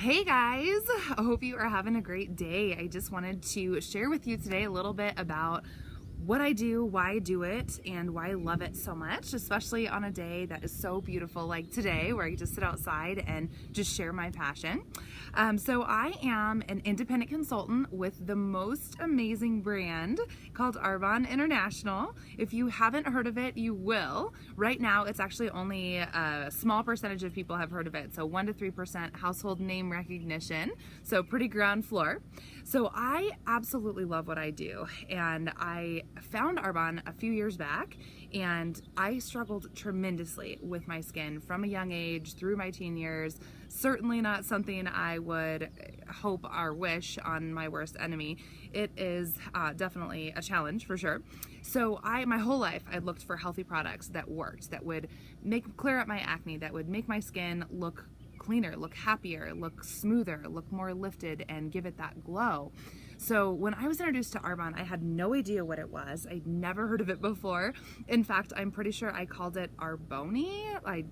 Hey guys, I hope you are having a great day. I just wanted to share with you today a little bit about what I do, why I do it, and why I love it so much, especially on a day that is so beautiful like today, where I just sit outside and just share my passion. So I am an independent consultant with the most amazing brand called Arbonne International. If you haven't heard of it, you will. Right now, it's actually only a small percentage of people have heard of it, so 1 to 3% household name recognition, so pretty ground floor. So I absolutely love what I do, and I found Arbonne a few years back, and I struggled tremendously with my skin from a young age through my teen years. Certainly not something I would hope or wish on my worst enemy. It is definitely a challenge for sure. So my whole life I looked for healthy products that worked, that would clear up my acne, that would make my skin look cleaner, look happier, look smoother, look more lifted, and give it that glow. So when I was introduced to Arbonne, I had no idea what it was. I'd never heard of it before. In fact, I'm pretty sure I called it Arbonne. I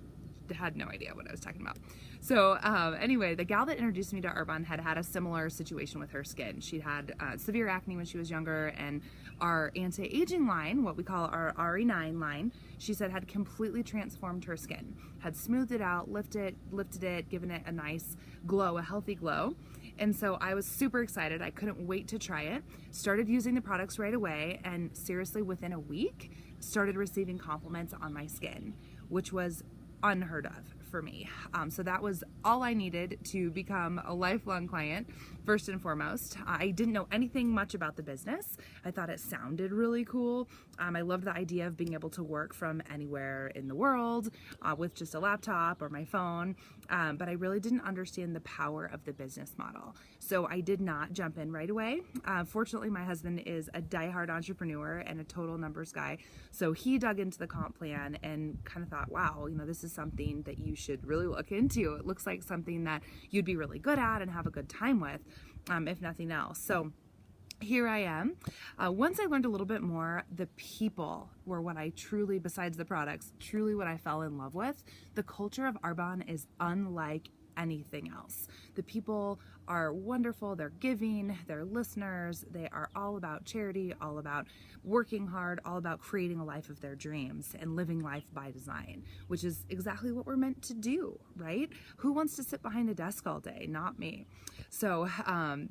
had no idea what I was talking about. So anyway, the gal that introduced me to Arbonne had a similar situation with her skin. She had severe acne when she was younger, and our anti-aging line, what we call our RE9 line, she said had completely transformed her skin, had smoothed it out, lifted it, given it a nice glow, a healthy glow. And so I was super excited. I couldn't wait to try it. Started using the products right away, and seriously, within a week, started receiving compliments on my skin, which was unheard of for me. So that was all I needed to become a lifelong client, first and foremost. I didn't know anything much about the business. I thought it sounded really cool. I loved the idea of being able to work from anywhere in the world with just a laptop or my phone, but I really didn't understand the power of the business model. So I did not jump in right away. Fortunately, my husband is a diehard entrepreneur and a total numbers guy. So he dug into the comp plan and kind of thought, wow, this is something that you should really look into. It looks like something that you'd be really good at and have a good time with, if nothing else. So here I am. Once I learned a little bit more, the people were what I truly, besides the products, truly what I fell in love with. The culture of Arbonne is unlike anything else. The people are wonderful, they're giving, they're listeners, they are all about charity, all about working hard, all about creating a life of their dreams and living life by design, which is exactly what we're meant to do, right? Who wants to sit behind a desk all day? Not me. So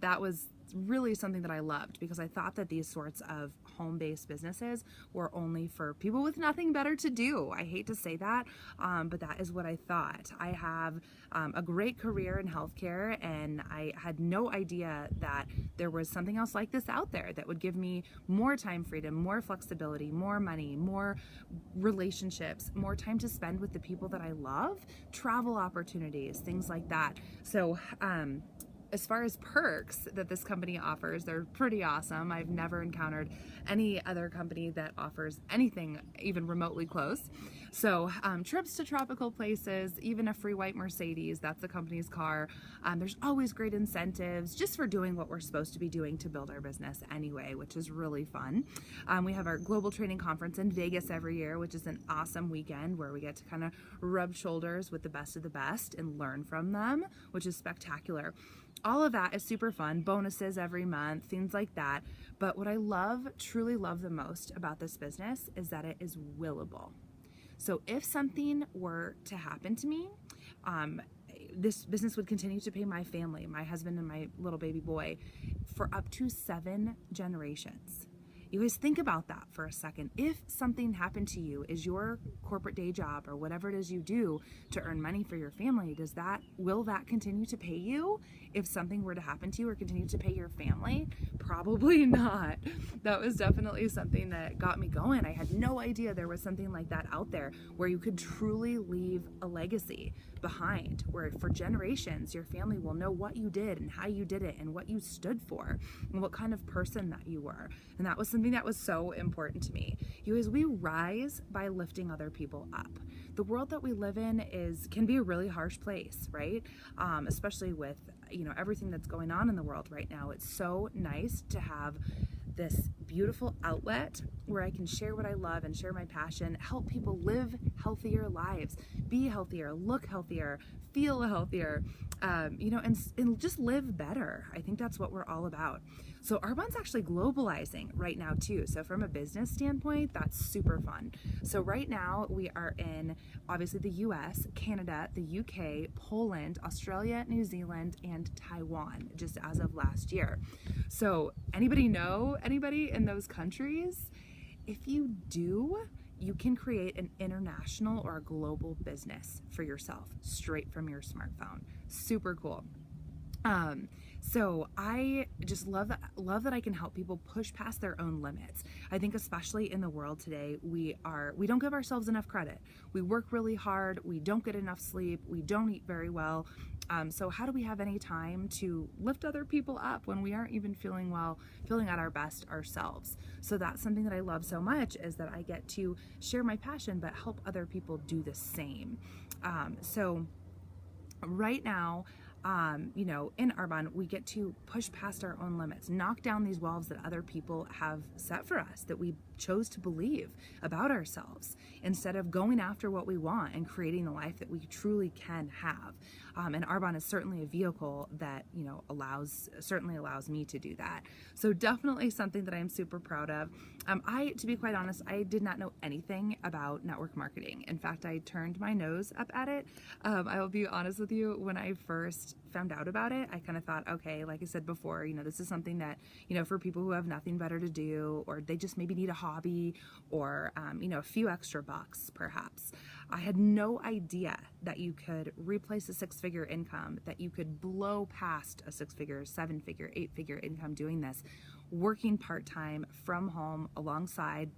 that was really something that I loved, because I thought that these sorts of home-based businesses were only for people with nothing better to do. I hate to say that, but that is what I thought. I have a great career in healthcare, and I had no idea that there was something else like this out there that would give me more time freedom, more flexibility, more money, more relationships, more time to spend with the people that I love, travel opportunities, things like that. So as far as perks that this company offers, they're pretty awesome. I've never encountered any other company that offers anything even remotely close. So trips to tropical places, even a free white Mercedes, that's the company's car. There's always great incentives just for doing what we're supposed to be doing to build our business anyway, which is really fun. We have our global training conference in Vegas every year, which is an awesome weekend where we get to kind of rub shoulders with the best of the best and learn from them, which is spectacular. All of that is super fun, bonuses every month, things like that. But what I truly love the most about this business is that it is willable. So if something were to happen to me, this business would continue to pay my family, my husband and my little baby boy, for up to 7 generations. You guys think about that for a second. If something happened to you, is your corporate day job or whatever it is you do to earn money for your family, will that continue to pay you if something were to happen to you, or continue to pay your family? Probably not. That was definitely something that got me going. I had no idea there was something like that out there where you could truly leave a legacy behind, where for generations your family will know what you did and how you did it and what you stood for and what kind of person that you were. And that was something that was so important to me. You guys, we rise by lifting other people up. The world that we live in can be a really harsh place, right? Especially with everything that's going on in the world right now. It's so nice to have this beautiful outlet where I can share what I love and share my passion, help people live healthier lives, be healthier, look healthier, feel healthier, and just live better. I think that's what we're all about. So Arbonne's actually globalizing right now too. So from a business standpoint, that's super fun. So right now we are in obviously the US, Canada, the UK, Poland, Australia, New Zealand, and Taiwan, just as of last year. So anybody know anybody in those countries? If you do, you can create an international or a global business for yourself straight from your smartphone. Super cool. So I just love that I can help people push past their own limits. I think especially in the world today, we don't give ourselves enough credit. We work really hard, we don't get enough sleep, we don't eat very well. So how do we have any time to lift other people up when we aren't even feeling at our best ourselves? So that's something that I love so much, is that I get to share my passion but help other people do the same. So right now, in Arbonne, we get to push past our own limits, knock down these walls that other people have set for us, that we chose to believe about ourselves, instead of going after what we want and creating the life that we truly can have. And Arbonne is certainly a vehicle that, certainly allows me to do that. So definitely something that I'm super proud of. To be quite honest, I did not know anything about network marketing. In fact, I turned my nose up at it. I will be honest with you, when I first found out about it, I kind of thought, okay, like I said before, this is something that, for people who have nothing better to do, or they just maybe need a hobby, or, a few extra bucks perhaps. I had no idea that you could replace a six-figure income, that you could blow past a six-figure, seven-figure, eight-figure income doing this, working part-time from home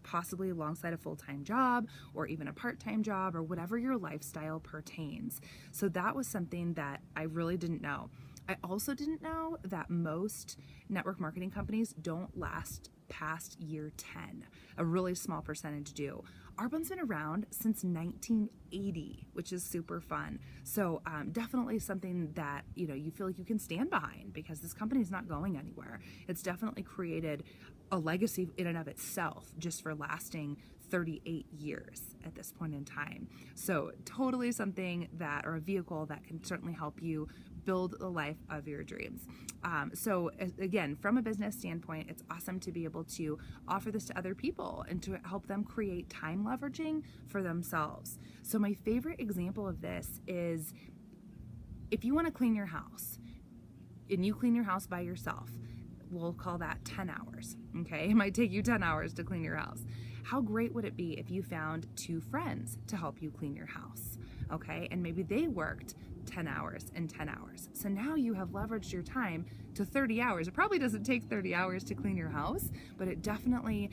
possibly alongside a full-time job, or even a part-time job, or whatever your lifestyle pertains. So that was something that I really didn't know. I also didn't know that most network marketing companies don't last past year 10. A really small percentage do. Arbonne's been around since 1980, which is super fun. So definitely something that you feel like you can stand behind, because this company is not going anywhere. It's definitely created a legacy in and of itself, just for lasting 38 years at this point in time. So totally something that, or a vehicle that can certainly help you build the life of your dreams. So again, from a business standpoint, it's awesome to be able to offer this to other people and to help them create time leveraging for themselves. So my favorite example of this is, if you want to clean your house and you clean your house by yourself, we'll call that 10 hours, okay? It might take you 10 hours to clean your house. How great would it be if you found 2 friends to help you clean your house, okay? And maybe they worked 10 hours and 10 hours. So now you have leveraged your time to 30 hours. It probably doesn't take 30 hours to clean your house, but it definitely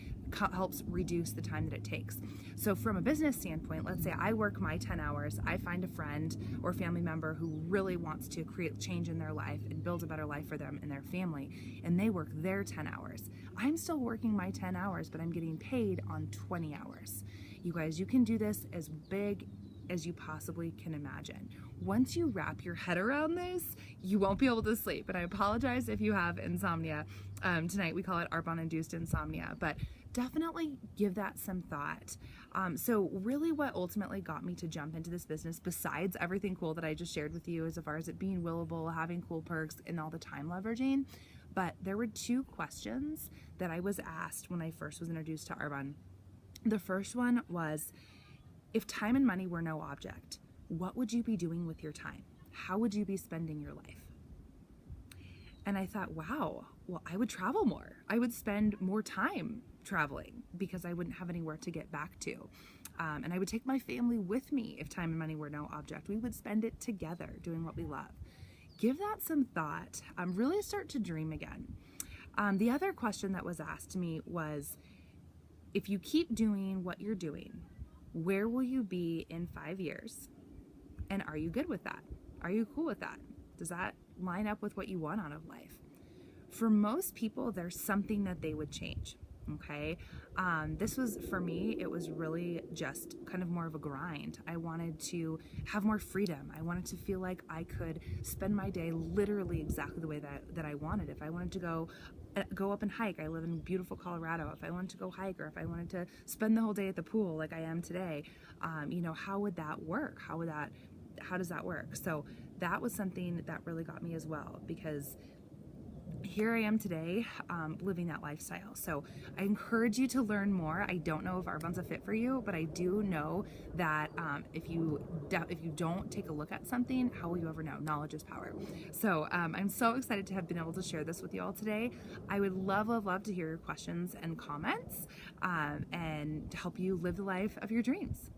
helps reduce the time that it takes. So from a business standpoint, let's say I work my 10 hours, I find a friend or family member who really wants to create change in their life and build a better life for them and their family, and they work their 10 hours. I'm still working my 10 hours, but I'm getting paid on 20 hours. You guys, you can do this as big as you possibly can imagine. Once you wrap your head around this, you won't be able to sleep. And I apologize if you have insomnia. Tonight we call it Arbonne-induced insomnia, but definitely give that some thought. So really what ultimately got me to jump into this business, besides everything cool that I just shared with you as far as it being willable, having cool perks, and all the time leveraging, but there were 2 questions that I was asked when I first was introduced to Arbonne. The first one was, if time and money were no object, what would you be doing with your time? How would you be spending your life? And I thought, wow, well, I would travel more. I would spend more time traveling because I wouldn't have anywhere to get back to. And I would take my family with me if time and money were no object. We would spend it together doing what we love. Give that some thought. Really start to dream again. The other question that was asked to me was, if you keep doing what you're doing, where will you be in 5 years? And are you good with that? Are you cool with that? Does that line up with what you want out of life? For most people, there's something that they would change, okay? This was, for me, it was really just kind of more of a grind. I wanted to have more freedom. I wanted to feel like I could spend my day literally exactly the way that I wanted. If I wanted to go up and hike, I live in beautiful Colorado. If I wanted to go hike, or if I wanted to spend the whole day at the pool like I am today, how would that work? How does that work? So that was something that really got me as well, because here I am today, living that lifestyle. So I encourage you to learn more. I don't know if Arbonne's a fit for you, but I do know that if you don't take a look at something, how will you ever know? Knowledge is power. So I'm so excited to have been able to share this with you all today. I would love, love, love to hear your questions and comments, and to help you live the life of your dreams.